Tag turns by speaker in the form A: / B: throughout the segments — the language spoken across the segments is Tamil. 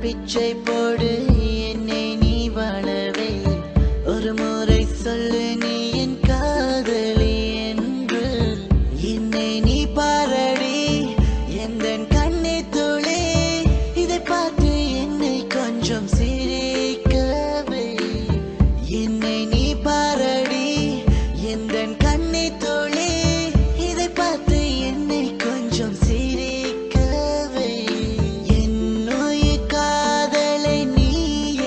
A: பிச்சை போடு என்னை நீ வாழவே ஒரு முறை சொல்லு நீ என் காதலி என்று என்னை நீ பாரடி எந்தன் கண்ணை துளி இதை பார்த்து என்னை கொஞ்சம் சிரிக்கவே என்னை நீ பாரடி எந்தன் கண்ணை துளி இதை பார்த்து என்னை கொஞ்சம் சிரிக்கவே என்னுயிர் காதலை நீ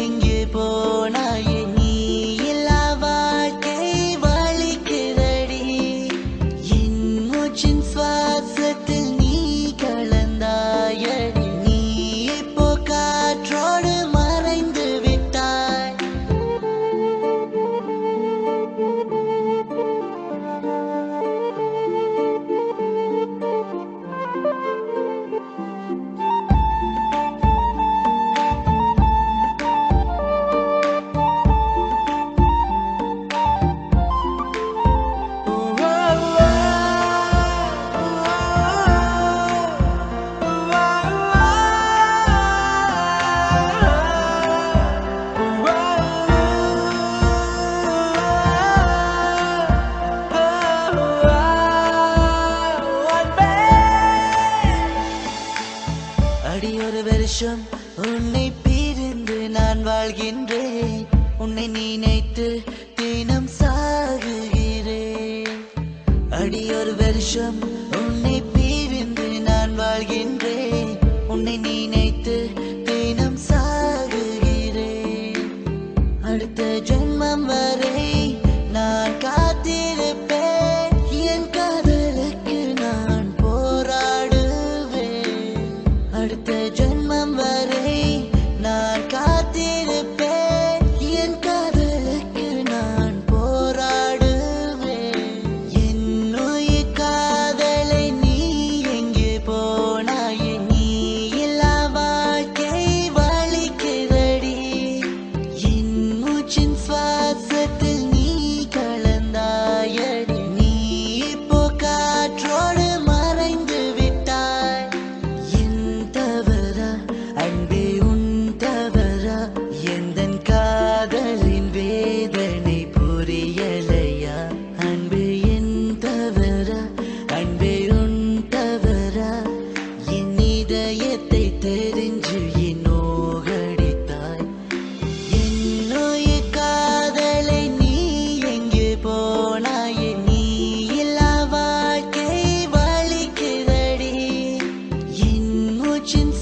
A: எங்கே போனாய் நீ இல்லா வாழ்க்கை வலிக்குதடி என் மூச்சின் சுவாசத்தில் நீ கலந்தாயடி நீ இப்போ காற்றோடு மறைந்து விட்டாய் அடி ஒரு வருஷம் உன்னை பிரிந்து நான் வாழ்கின்றேன் உன்னை நினைத்து தினம் சாகுகிறேன் அடி ஒரு வருஷம் உன்னை பிரிந்து நான் வாழ்கின்றேன் உன்னை நினைத்து தினம் சாகுகிறேன் அடுத்த ஜென்மம் வரை நான் காத்திருப்பேன் என் காதலுக்கு நான் போராடுவேன் அடுத்த ஜென்மம் வரை நான் காத்திருப்பேன் என் காதலுக்கு நான் போராடுவேன் என்னுயிர் காதலை நீ எங்கே போனாய் நீ இல்லா வாழ்க்கை வலிக்குதடி என் மூச்சின் சுவாசத்தில் நீ கலந்தாயடி நீ இப்போ காற்றோடு மறைந்து விட்டாய் என் தவறா அன்பே உன் தவறா எந்தன் காதலின் வேதனை புரியலையா அன்பே என் தவறா அன்பே உன் தவறா என் இதயத்தை தெரிஞ்சு என் நோகடித்தாய் என்னுயிர் காதலை நீ எங்கே போனாய் நீ இல்லா வாழ்க்கை வலிக்குதடி என் மூச்சின்